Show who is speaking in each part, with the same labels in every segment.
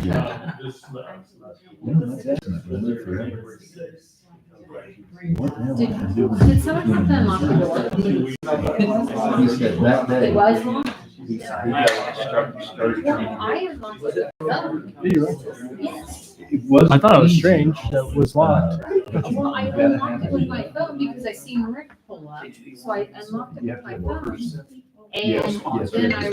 Speaker 1: Yeah.
Speaker 2: Did someone have to unlock the door?
Speaker 1: He said that day.
Speaker 2: It was locked?
Speaker 1: He started
Speaker 2: Well, I unlocked the phone. Yes.
Speaker 1: It was.
Speaker 3: I thought it was strange that it was locked.
Speaker 2: Well, I unlocked it with my phone because I seen Rick pull up, so I unlocked it with my phone. And
Speaker 1: Yes,
Speaker 2: then I,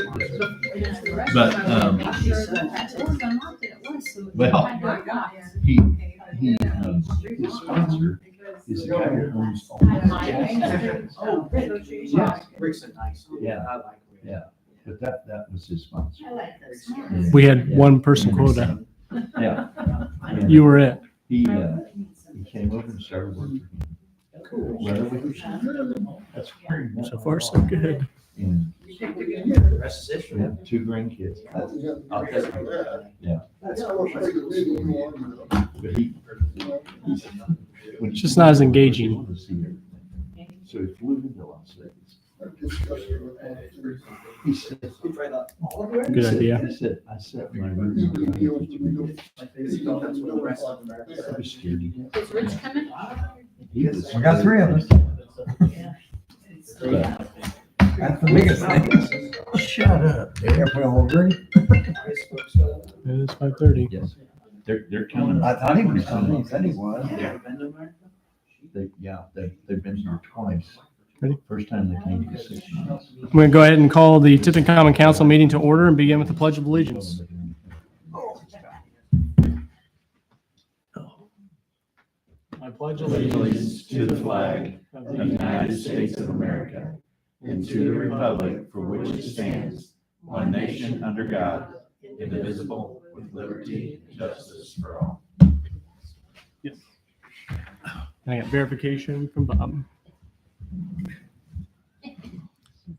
Speaker 1: yes.
Speaker 2: the rest
Speaker 1: But,
Speaker 2: of my make sure that that was unlocked and it was, so.
Speaker 1: Well,
Speaker 2: I got locked.
Speaker 1: He, his sponsor is the guy who owns all the gas.
Speaker 2: Oh, Rick.
Speaker 1: Yes.
Speaker 4: Rick's a nice.
Speaker 1: Yeah.
Speaker 4: I like Rick.
Speaker 1: Yeah, but that was his sponsor.
Speaker 2: I like this.
Speaker 3: We had one person quota.
Speaker 1: Yeah. And
Speaker 3: You were it.
Speaker 1: He came over and started working for him.
Speaker 4: Cool.
Speaker 1: Right over here. That's very much.
Speaker 3: So far, so good.
Speaker 1: And
Speaker 4: The rest is
Speaker 1: we
Speaker 4: history.
Speaker 1: have 2 grandkids. I'll tell you. Yeah. But he's when
Speaker 3: It's just not as engaging.
Speaker 1: he wanted to see everything. So he flew into Las Vegas. He said,
Speaker 3: Good idea.
Speaker 1: He said, I set my room.
Speaker 4: Like they see all that's what the rest of America
Speaker 1: I was scared to death.
Speaker 2: Is Rich coming?
Speaker 1: He was.
Speaker 5: We got 3 of us.
Speaker 1: But
Speaker 5: That's the biggest thing. Shut up. Yeah, we all agree.
Speaker 3: It is 5:30.
Speaker 1: yes, they're coming.
Speaker 5: I thought he was coming. He said he was.
Speaker 1: They've been here twice.
Speaker 3: Ready?
Speaker 1: First time they came to 6 months.
Speaker 3: I'm going to go ahead and call the Tipton Common Council meeting to order and begin with the Pledge of Allegiance. I pledge
Speaker 1: Allegiance to the flag of the United States of America and to the republic for which it stands, one nation under God, indivisible, with liberty and justice for all.
Speaker 3: I got verification from Bob.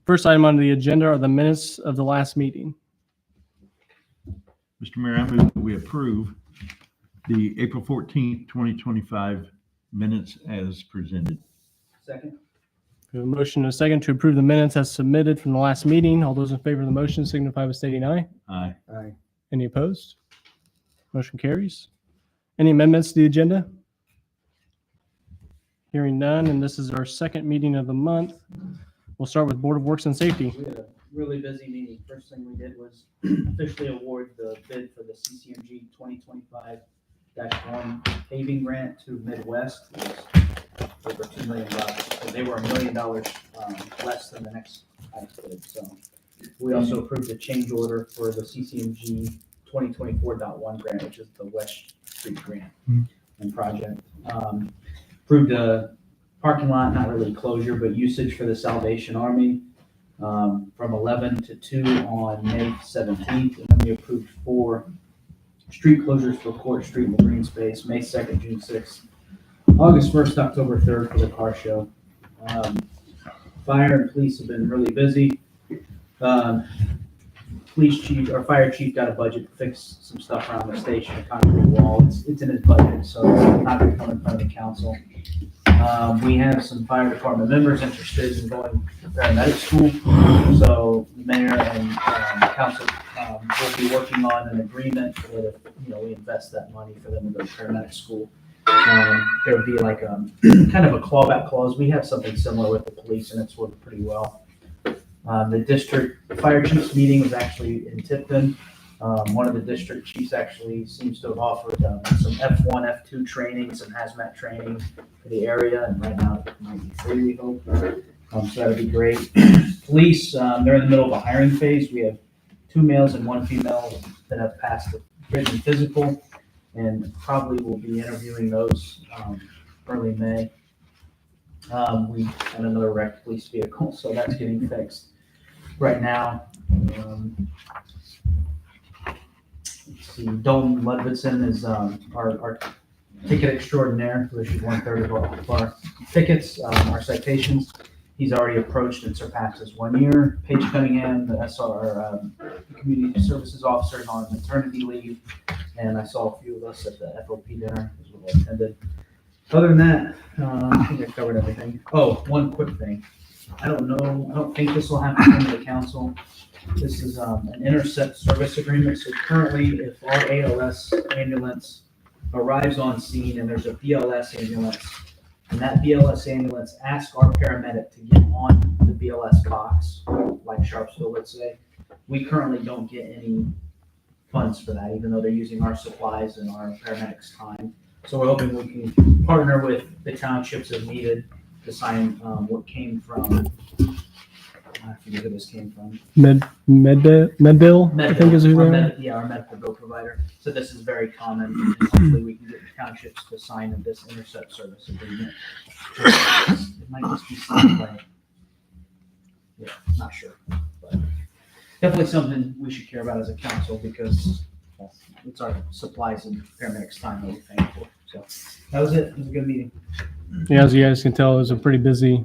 Speaker 3: First item on the agenda are the minutes of the last meeting.
Speaker 6: Mr. Mayor, I move that we approve the April 14th, 2025 minutes as presented.
Speaker 4: Second.
Speaker 3: We have a motion and a second to approve the minutes as submitted from the last meeting. All those in favor of the motion signify by stating aye.
Speaker 6: Aye.
Speaker 3: Any opposed? Motion carries. Any amendments to the agenda? Hearing none, and this is our second meeting of the month. We'll start with Board of Works and Safety.
Speaker 4: We had a really busy meeting. First thing we did was officially award the bid for the CCMG 2025-1 paving grant to Midwest. It was over $2 million. So they were $1 million less than the next highest bid. So we also approved a change order for the CCMG 2024-1 grant, which is the West Street grant and project. Approved a parking lot, not really closure, but usage for the Salvation Army from 11 to 2 on May 17th. And then we approved 4 street closures for Court Street and the green space, May 2nd, June 6th, August 1st, October 3rd for the car show. Fire and police have been really busy. Police chief or fire chief got a budget to fix some stuff around the station, a concrete wall. It's in his budget, so it's not going to come in front of the council. We have some fire department members interested in going to paramedic school. So the mayor and council will be working on an agreement that if, we invest that money for them to go to paramedic school. There would be like kind of a clawback clause. We have something similar with the police and it's worked pretty well. The district fire chiefs meeting was actually in Tipton. One of the district chiefs actually seems to have offered some F1, F2 training, some hazmat training for the area, and right now it might be free, we hope. So that would be great. Police, they're in the middle of a hiring phase. We have 2 males and 1 female that have passed the written physical, and probably will be interviewing those early May. We had another wrecked police vehicle, so that's getting fixed right now. Let's see, Dalton Ludvigson is our ticket extraordinaire, who issued 1/3 of our tickets, our citations. He's already approached and surpassed his 1 year. Paige Cunningham, the SR Community Services Officer, is on maternity leave, and I saw a few of us at the FOP dinner as well attended. Other than that, I think I covered everything. Oh, one quick thing. I don't know, I don't think this will have to come to the council. This is an intercept service agreement. So currently, if our ALS ambulance arrives on scene and there's a BLS ambulance, and that BLS ambulance asks our paramedic to get on the BLS box, like Sharpsville, let's say, we currently don't get any funds for that, even though they're using our supplies and our paramedics' time. So we're hoping we can partner with the townships if needed to sign what came from, I forget who this came from.
Speaker 3: Medbill, I think is who they are.
Speaker 4: Yeah, our medical bill provider. So this is very common. And hopefully we can get the townships to sign this intercept service agreement. It might just be signed by, yeah, not sure. But definitely something we should care about as a council because it's our supplies and paramedics' time that we're paying for. So that was it. It was a good meeting.
Speaker 3: Yeah, as you guys can tell, it was a pretty busy,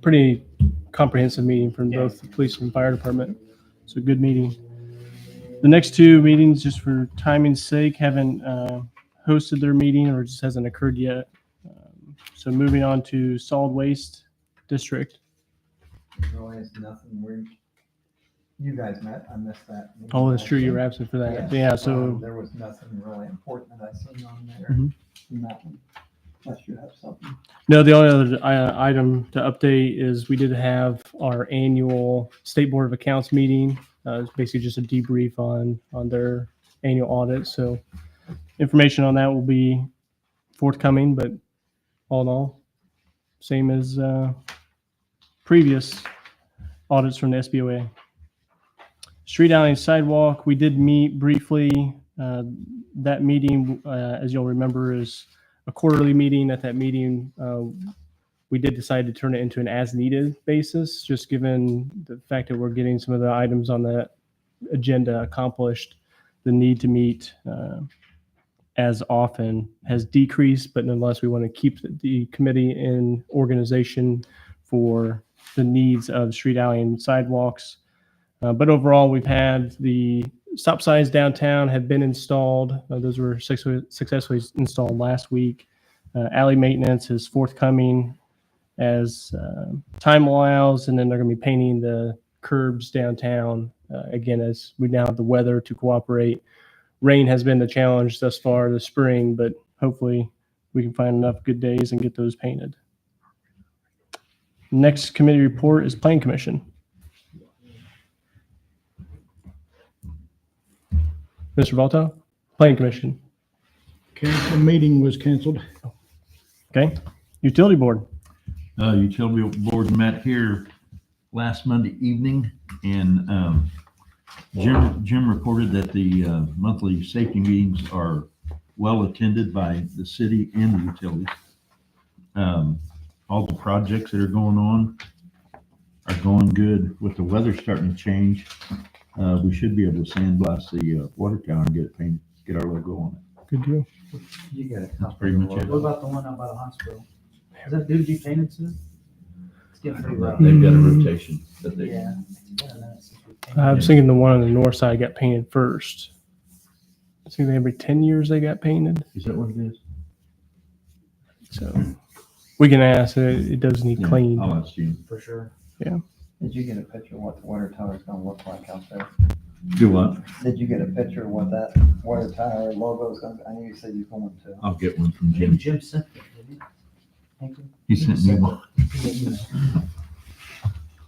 Speaker 3: pretty comprehensive meeting from
Speaker 4: Yeah.
Speaker 3: both the police and fire department. It's a good meeting. The next two meetings, just for timing's sake, haven't hosted their meeting or just hasn't occurred yet. So moving on to solid waste district.
Speaker 5: Really is nothing weird. You guys met, I missed that.
Speaker 3: Oh, that's true. You were absent for that. Yeah. So
Speaker 5: There was nothing really important that I seen on there
Speaker 3: Mhm.
Speaker 5: in that one, unless you have something.
Speaker 3: no, the only other item to update is we did have our annual State Board of Accounts meeting. It's basically just a debrief on their annual audit. So information on that will be forthcoming, but all in all, same as previous audits from the SBOA. Street, alley, and sidewalk, we did meet briefly. That meeting, as you'll remember, is a quarterly meeting. At that meeting, we did decide to turn it into an as-needed basis, just given the fact that we're getting some of the items on the agenda accomplished. The need to meet as often has decreased, but nonetheless, we want to keep the committee in organization for the needs of street, alley, and sidewalks. But overall, we've had the stop signs downtown have been installed. Those were successfully installed last week. Alley maintenance is forthcoming as time allows, and then they're going to be painting the curbs downtown again as we now have the weather to cooperate. Rain has been the challenge thus far this spring, but hopefully we can find enough good days and get those painted. Next committee report is Plan Commission. Mr. Volta, Plan Commission.
Speaker 7: Council meeting was canceled.
Speaker 3: Okay. Utility Board.
Speaker 6: Utility board met here last Monday evening, and Jim reported that the monthly safety meetings are well attended by the city and the utilities. All the projects that are going on are going good. With the weather starting to change, we should be able to sandblast the water tower and get it painted, get our logo on it.
Speaker 3: Good deal.
Speaker 5: You got it.
Speaker 6: That's pretty much it.
Speaker 4: What about the one out by the hospital? Is that due to be painted soon? It's getting pretty rough.
Speaker 6: They've got a rotation that they.
Speaker 4: Yeah. It's been a minute since we painted
Speaker 3: I
Speaker 4: it.
Speaker 3: was thinking the one on the north side got painted first. I think every 10 years they got painted.
Speaker 6: Is that what it is?
Speaker 3: So we can ask. It does need
Speaker 6: Yeah,
Speaker 3: cleaned.
Speaker 6: I'll ask you.
Speaker 4: For sure.
Speaker 5: Did you get a picture of what the water tower is gonna look like out there?
Speaker 6: Do what?
Speaker 5: Did you get a picture of what that water tower logo is gonna be? I know you said you're going to.
Speaker 6: I'll get one from
Speaker 4: I think
Speaker 6: Jim.
Speaker 4: Jim sent it, didn't he? Thank you.
Speaker 6: He sent me one,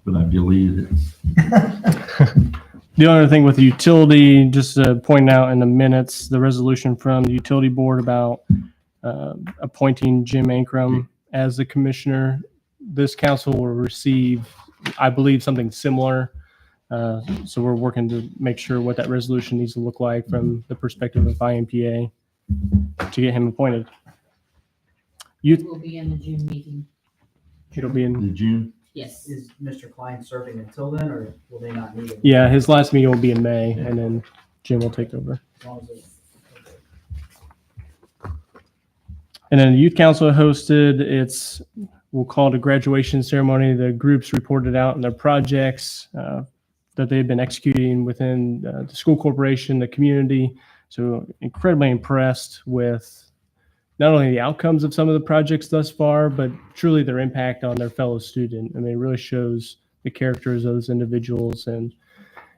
Speaker 6: but I deleted it.
Speaker 3: The other thing with the utility, just to point out in the minutes, the resolution from the utility board about appointing Jim Ankrum as the commissioner. This council will receive, I believe, something similar. So we're working to make sure what that resolution needs to look like from the perspective of IMPA to get him appointed. Youth,
Speaker 8: Will be in the June meeting.
Speaker 3: it'll be in,
Speaker 6: The June,
Speaker 8: Yes.
Speaker 4: Is Mr. Klein serving until then, or will they not need him?
Speaker 3: yeah, his last meeting will be in May, and then Jim will take over.
Speaker 4: As long as it's-
Speaker 3: And then the youth council hosted its, we'll call it a graduation ceremony. The groups reported out on their projects that they've been executing within the school corporation, the community. So incredibly impressed with not only the outcomes of some of the projects thus far, but truly their impact on their fellow student. I mean, it really shows the characters of those individuals, and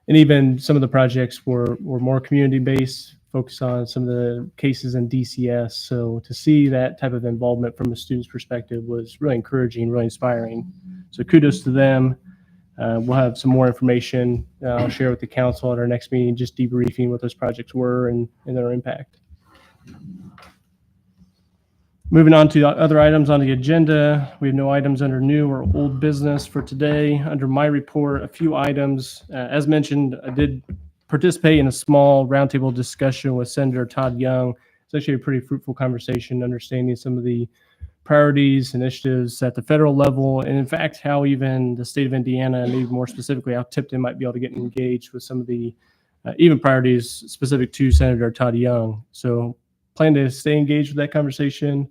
Speaker 3: even some of the projects were more community-based, focused on some of the cases in DCS. So to see that type of involvement from a student's perspective was really encouraging, really inspiring. So kudos to them. We'll have some more information I'll share with the council at our next meeting, just debriefing what those projects were and their impact. Moving on to other items on the agenda, we have no items under new or old business for today. Under my report, a few items. As mentioned, I did participate in a small roundtable discussion with Senator Todd Young. It's actually a pretty fruitful conversation, understanding some of the priorities, initiatives at the federal level, and in fact, how even the state of Indiana, and maybe more specifically, how Tipton might be able to get engaged with some of the even priorities specific to Senator Todd Young. So plan to stay engaged with that conversation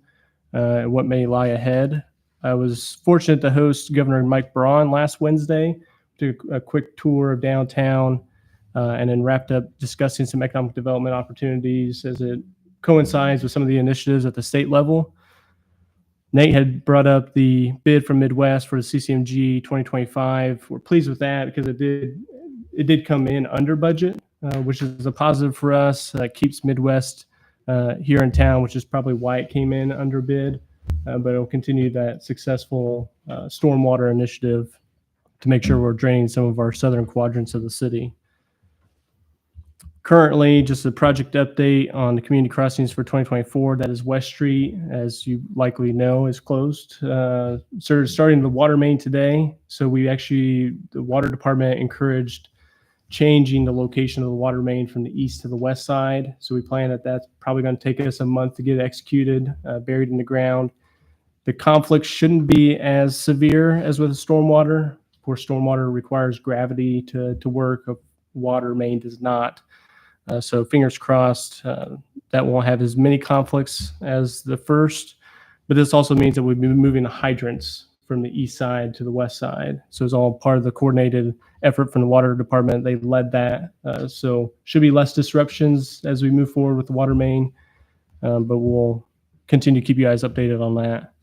Speaker 3: and what may lie ahead. I was fortunate to host Governor Mike Braun last Wednesday, took a quick tour of downtown, and then wrapped up discussing some economic development opportunities as it coincides with some of the initiatives at the state level. Nate had brought up the bid from Midwest for the CCMG 2025. We're pleased with that because it did come in under budget, which is a positive for us. Keeps Midwest here in town, which is probably why it came in under bid, but it'll continue that successful stormwater initiative to make sure we're draining some of our southern quadrants of the city. Currently, just a project update on the community crossings for 2024. That is West Street, as you likely know, is closed. Starting the water main today. So the water department encouraged changing the location of the water main from the east to the west side. So we plan that that's probably going to take us a month to get executed, buried in the ground. The conflict shouldn't be as severe as with stormwater. Of course, stormwater requires gravity to work. A water main does not. So fingers crossed that won't have as many conflicts as the first, but this also means that we'll be moving the hydrants from the east side to the west side. So it's all part of the coordinated effort from the water department. They led that. So should be less disruptions as we move forward with the water main, but we'll continue to keep you guys updated on that.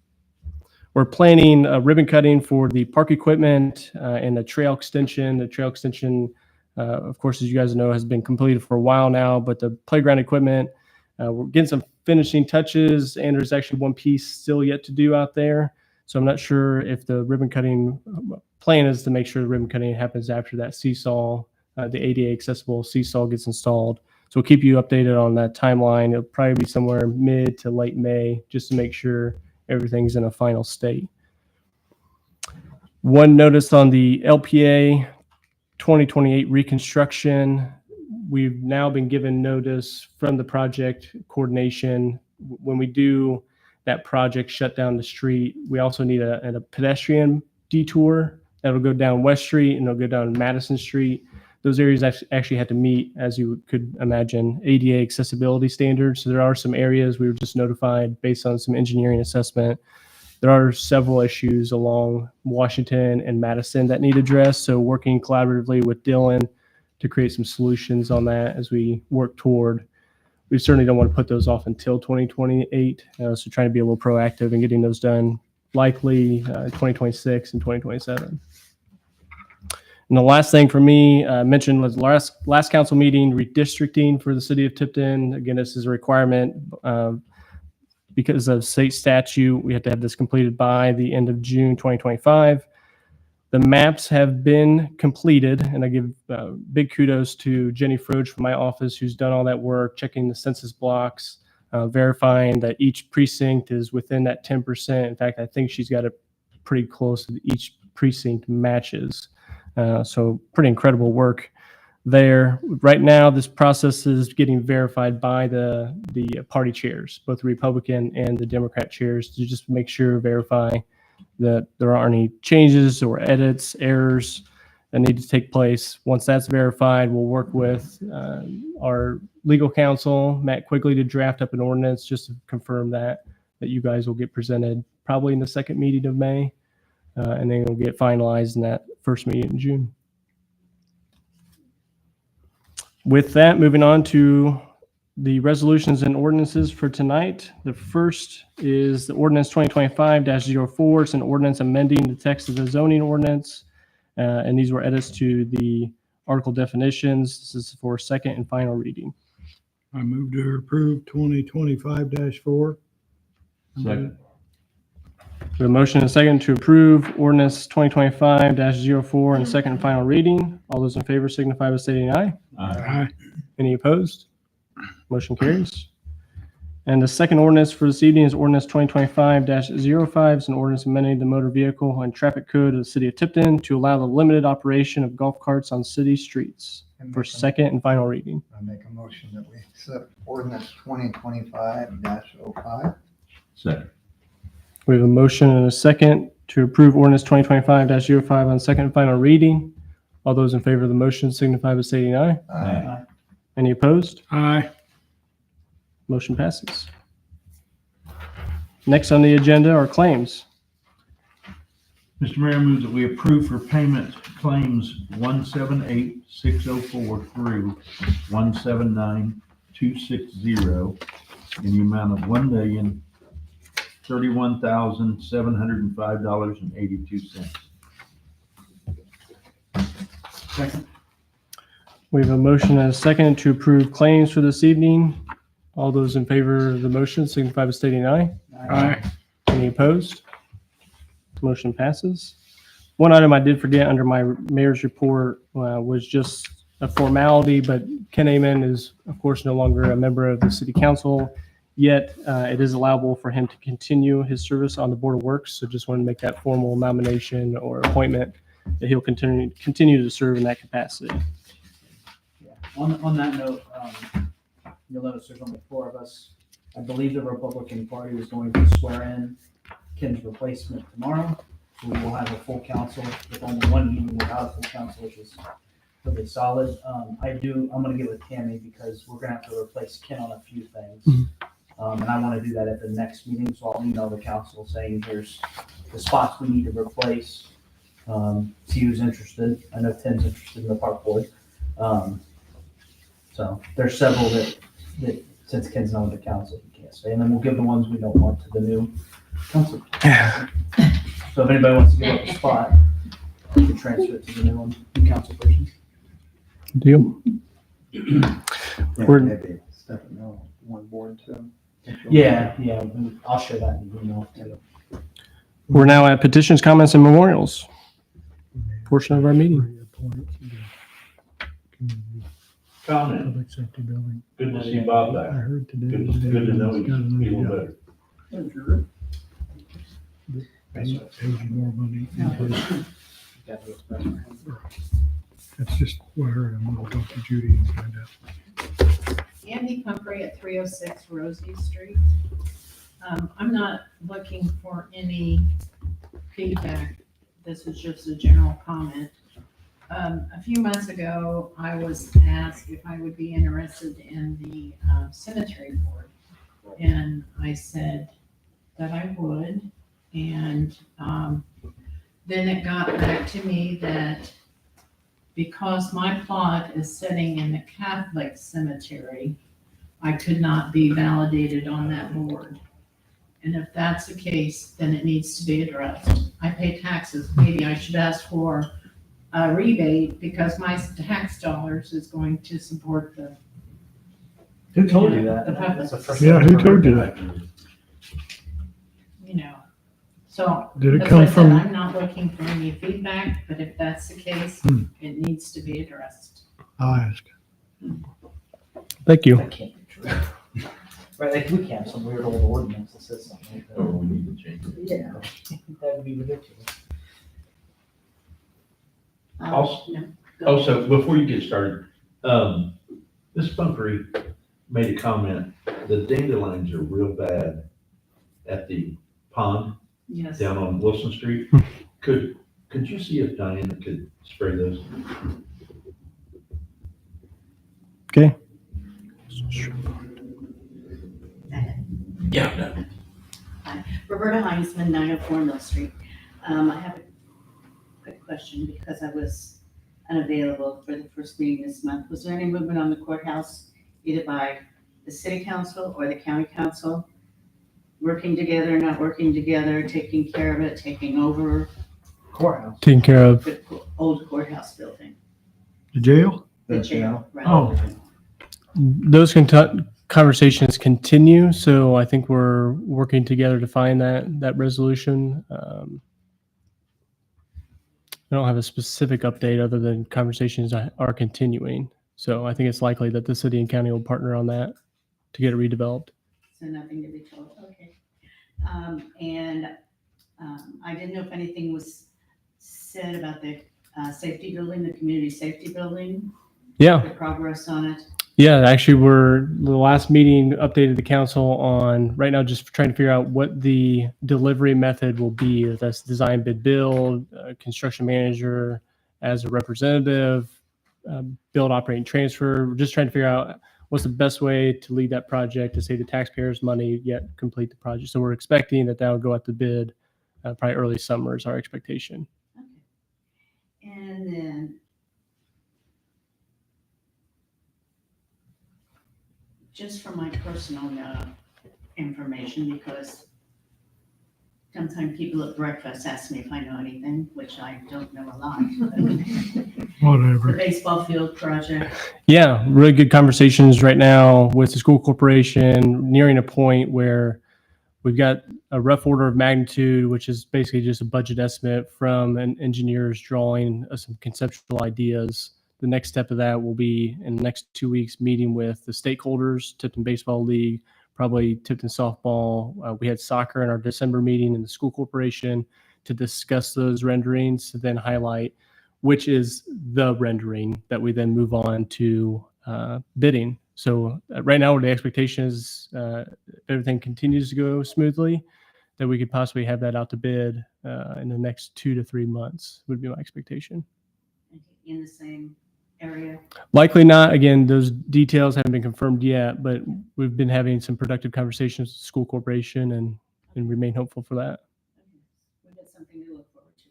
Speaker 3: We're planning a ribbon cutting for the park equipment and the trail extension. The trail extension, of course, as you guys know, has been completed for a while now, but the playground equipment, we're getting some finishing touches, and there's actually one piece still yet to do out there. So I'm not sure if the ribbon cutting plan is to make sure the ribbon cutting happens after that seesaw, the ADA accessible seesaw gets installed. So we'll keep you updated on that timeline. It'll probably be somewhere mid to late May, just to make sure everything's in a final state. One notice on the LPA 2028 reconstruction. We've now been given notice from the project coordination. When we do that project shut down the street, we also need a pedestrian detour that'll go down West Street and it'll go down Madison Street. Those areas actually had to meet, as you could imagine, ADA accessibility standards. So there are some areas we were just notified based on some engineering assessment. There are several issues along Washington and Madison that need addressed. So working collaboratively with Dylan to create some solutions on that as we work toward. We certainly don't want to put those off until 2028. So trying to be a little proactive in getting those done, likely 2026 and 2027. And the last thing for me, mentioned was last council meeting, redistricting for the city of Tipton. Again, this is a requirement because of state statute. We have to have this completed by the end of June 2025. The maps have been completed, and I give big kudos to Jenny Froge from my office, who's done all that work, checking the census blocks, verifying that each precinct is within that 10%. In fact, I think she's got it pretty close to each precinct matches. So pretty incredible work there. Right now, this process is getting verified by the party chairs, both the Republican and the Democrat chairs, to just make sure, verify that there aren't any changes or edits, errors that need to take place. Once that's verified, we'll work with our legal counsel, Matt Quigley, to draft up an ordinance just to confirm that you guys will get presented probably in the second meeting of May, and then it'll get finalized in that first meeting in June. With that, moving on to the resolutions and ordinances for tonight. The first is the ordinance 2025-04. It's an ordinance amending the text of the zoning ordinance. And these were edits to the article definitions. This is for second and final reading.
Speaker 7: I move to approve 2025-4.
Speaker 6: Second.
Speaker 3: We have a motion and a second to approve ordinance 2025-04 and second and final reading. All those in favor signify by stating aye.
Speaker 7: Aye.
Speaker 3: Any opposed? Motion carries. And the second ordinance for this evening is ordinance 2025-05. It's an ordinance amending the motor vehicle and traffic code of the city of Tipton to allow the limited operation of golf carts on city streets for second and final reading.
Speaker 5: I make a motion that we accept ordinance 2025-05.
Speaker 6: Second.
Speaker 3: We have a motion and a second to approve ordinance 2025-05 on second and final reading. All those in favor of the motion signify by stating aye.
Speaker 5: Aye.
Speaker 3: Any opposed?
Speaker 7: Aye.
Speaker 3: Motion passes. Next on the agenda are claims.
Speaker 6: Mr. Mayor, move that we approve for payment claims 178604 through 179260 in the amount of $1,031,705.82.
Speaker 4: Second.
Speaker 3: We have a motion and a second to approve claims for this evening. All those in favor of the motion signify by stating aye.
Speaker 7: Aye.
Speaker 3: Any opposed? Motion passes. One item I did forget under my mayor's report was just a formality, but Ken Amen is, of course, no longer a member of the city council, yet it is allowable for him to continue his service on the Board of Works. So just want to make that formal nomination or appointment that he'll continue to serve in that capacity.
Speaker 4: Yeah. On that note, you'll notice there's only four of us. I believe the Republican Party is going to swear in Ken's replacement tomorrow. So we will have a full council with only one meeting without a full council, which is really solid. I'm gonna get with Tammy because we're gonna have to replace Ken on a few things. And I want to do that at the next meeting, so I'll email the council saying here's the spots we need to replace. See who's interested. I know Tim's interested in the park board. So there's several that since Ken's not on the council, he can't stay. And then we'll give the ones we don't want to the new council. So if anybody wants to give up a spot, you can transfer it to the new council person.
Speaker 3: Deal. We're-
Speaker 5: Maybe Stefan, no, one board too.
Speaker 4: Yeah, I'll share that in the email too.
Speaker 3: We're now at petitions, comments, and memorials portion of our meeting.
Speaker 1: Comment.
Speaker 7: Public safety building.
Speaker 1: Good to see Bob
Speaker 7: I
Speaker 1: back.
Speaker 7: heard today.
Speaker 1: Good to know he's
Speaker 7: got another
Speaker 1: feeling
Speaker 7: job.
Speaker 1: better.
Speaker 7: Pays you more money. That's just what I heard. I'm gonna talk to Judy and find out.
Speaker 8: Andy Pumphrey at 306 Rosie Street. I'm not looking for any feedback. This is just a general comment. A few months ago, I was asked if I would be interested in the cemetery board. And I said that I would. And then it got back to me that because my plot is sitting in the Catholic cemetery, I could not be validated on that board. And if that's the case, then it needs to be addressed. I pay taxes. Maybe I should ask for a rebate because my tax dollars is going to support the,
Speaker 4: Who told you that?
Speaker 8: The public.
Speaker 4: That's the first
Speaker 7: Yeah,
Speaker 4: time
Speaker 7: who
Speaker 4: I've
Speaker 7: told you
Speaker 4: heard
Speaker 7: that?
Speaker 8: So.
Speaker 7: Did it
Speaker 8: As
Speaker 7: come
Speaker 8: I said,
Speaker 7: from,
Speaker 8: I'm not looking for any feedback, but if that's the case, it needs to be addressed.
Speaker 7: I'll ask.
Speaker 3: Thank you.
Speaker 4: That can't be true. Right, like we can't have some weird old ordinance that says something like
Speaker 6: Oh,
Speaker 4: that.
Speaker 6: we need to change it.
Speaker 4: Yeah, that would be ridiculous.
Speaker 1: Also-
Speaker 8: No.
Speaker 1: Also, before you get started, Ms. Pumphrey made a comment, the dandelions are real bad at the pond
Speaker 8: Yes.
Speaker 1: down on Wilson Street. Could you see if Diana could spray those?
Speaker 3: Okay.
Speaker 1: Yeah, no.
Speaker 9: Roberta Heinzman, 904 Mill Street. I have a quick question because I was unavailable for the first meeting this month. Was there any movement on the courthouse, either by the city council or the county council working together, not working together, taking care of it, taking over
Speaker 4: Courthouse.
Speaker 3: Taken care of.
Speaker 9: the old courthouse building,
Speaker 7: The jail?
Speaker 9: the jail. right?
Speaker 7: Oh.
Speaker 3: Those conversations continue, so I think we're working together to find that resolution. I don't have a specific update other than conversations are continuing. So I think it's likely that the city and county will partner on that to get it redeveloped.
Speaker 9: So nothing to be told, okay. I didn't know if anything was said about the safety building, the community safety building,
Speaker 3: Yeah.
Speaker 9: the progress on it.
Speaker 3: Yeah, actually, the last meeting updated the council on right now just trying to figure out what the delivery method will be. If that's design, bid, build, construction manager as a representative, build, operate, and transfer. We're just trying to figure out what's the best way to lead that project to save the taxpayers money yet complete the project. So we're expecting that will go out to bid probably early summer is our expectation.
Speaker 9: Okay. And then just for my personal information, because sometimes people at breakfast ask me if I know anything, which I don't know a lot. The
Speaker 7: Whatever.
Speaker 9: baseball field project.
Speaker 3: Yeah, really good conversations right now with the school corporation, nearing a point where we've got a rough order of magnitude, which is basically just a budget estimate from an engineer's drawing some conceptual ideas. The next step of that will be in the next 2 weeks meeting with the stakeholders, Tipton Baseball League, probably Tipton Softball. We had soccer in our December meeting in the school corporation to discuss those renderings, to then highlight which is the rendering that we then move on to bidding. So right now, the expectation is if everything continues to go smoothly, that we could possibly have that out to bid in the next 2 to 3 months would be my expectation.
Speaker 9: In the same area.
Speaker 3: Likely not. Again, those details haven't been confirmed yet, but we've been having some productive conversations with the school corporation and remain hopeful for that.
Speaker 9: We've got something to look forward to.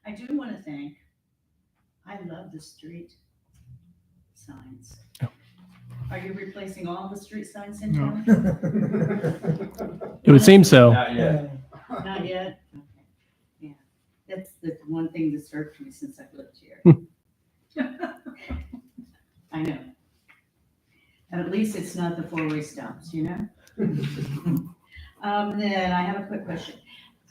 Speaker 9: I do want to thank, I love the street signs.
Speaker 3: Oh.
Speaker 9: Are you replacing all the street signs in
Speaker 7: No.
Speaker 9: town?
Speaker 3: It would seem so.
Speaker 1: Not yet.
Speaker 9: Not yet? Okay. Yeah. That's the one thing that's disturbed me since I've lived here. I know. And at least it's not the four-way stops, you know? Then I have a quick question.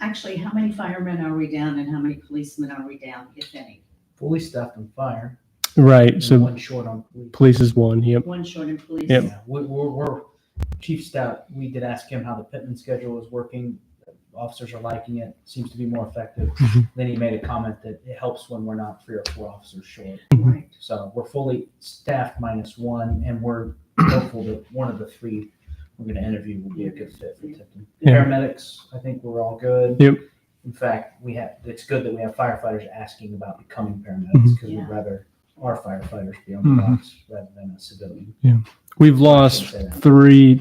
Speaker 9: Actually, how many firemen are we down and how many policemen are we down, if any?
Speaker 4: Fully staffed on fire.
Speaker 3: Right.
Speaker 4: and
Speaker 3: So
Speaker 4: one short on police.
Speaker 3: police is one. Yep.
Speaker 9: One short in police?
Speaker 3: Yep.
Speaker 4: Yeah, we're Chief Stout, we did ask him how the Pittman schedule is working. Officers are liking it, seems to be more effective.
Speaker 3: Mhm.
Speaker 4: Then he made a comment that it helps when we're not 3 or 4 officers short.
Speaker 9: Right.
Speaker 4: So we're fully staffed minus one, and we're hopeful that one of the 3 we're gonna interview will be a good fit for Tipton. The
Speaker 3: Yeah.
Speaker 4: paramedics, I think we're all good.
Speaker 3: Yep.
Speaker 4: In fact, it's good that we have firefighters asking about becoming paramedics,
Speaker 3: Mhm.
Speaker 4: because
Speaker 9: Yeah.
Speaker 4: we'd rather our firefighters be on the
Speaker 3: Mhm.
Speaker 4: box rather than a civilian.
Speaker 3: We've lost
Speaker 4: Say that.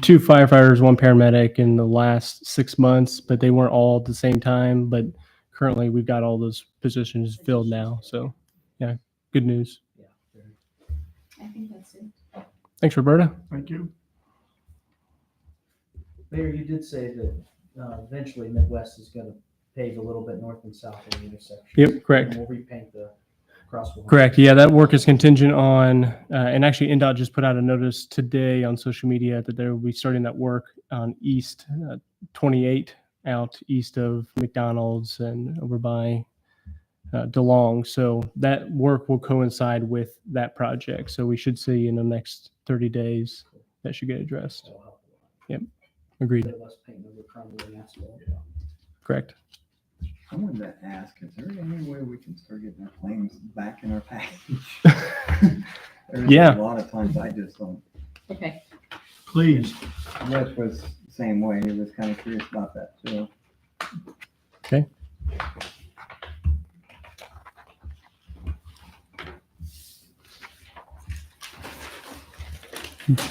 Speaker 3: 2 firefighters, 1 paramedic in the last 6 months, but they weren't all at the same time. But currently, we've got all those positions filled now. So, yeah, good news.
Speaker 4: Yeah, very-
Speaker 9: I think that's it.
Speaker 3: Thanks, Roberta.
Speaker 7: Thank you.
Speaker 4: Mayor, you did say that eventually Midwest is going to pave a little bit north and south of the intersection.
Speaker 3: Yep, correct.
Speaker 4: And we'll repaint the crosswalk.
Speaker 3: Correct. Yeah, that work is contingent on, and actually NDOT just put out a notice today on social media that they will be starting that work on East 28 out east of McDonald's and over by DeLong. So that work will coincide with that project. So we should see in the next 30 days that should get addressed.
Speaker 4: That'll help a lot.
Speaker 3: Agreed.
Speaker 4: Instead of us painting over crumbling asphalt.
Speaker 3: Correct.
Speaker 5: I wanted to ask, is there any way we can start getting our claims back in our package? There's
Speaker 3: Yeah.
Speaker 5: a lot of times I just don't.
Speaker 9: Okay.
Speaker 7: Please.
Speaker 5: Wes was the same way. He was kind of curious about that too.
Speaker 3: Okay.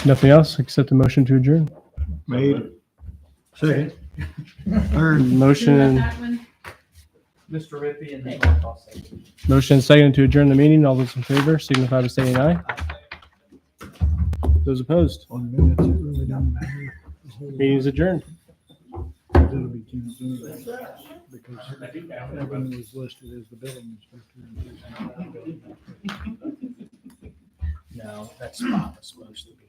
Speaker 3: Nothing else except the motion to adjourn.
Speaker 7: Made. Second. Third.
Speaker 3: Motion,
Speaker 8: That one?
Speaker 4: Mr. Rippey and the golf ball station.
Speaker 3: motion second to adjourn the meeting. All those in favor signify by saying aye. Those opposed?
Speaker 7: 1 minute, it really doesn't matter. The whole lot.
Speaker 3: Meeting is adjourned.
Speaker 7: It'll be Kim's anyway, because Evan was listed as the building inspector.
Speaker 4: No, that spot was supposed to be.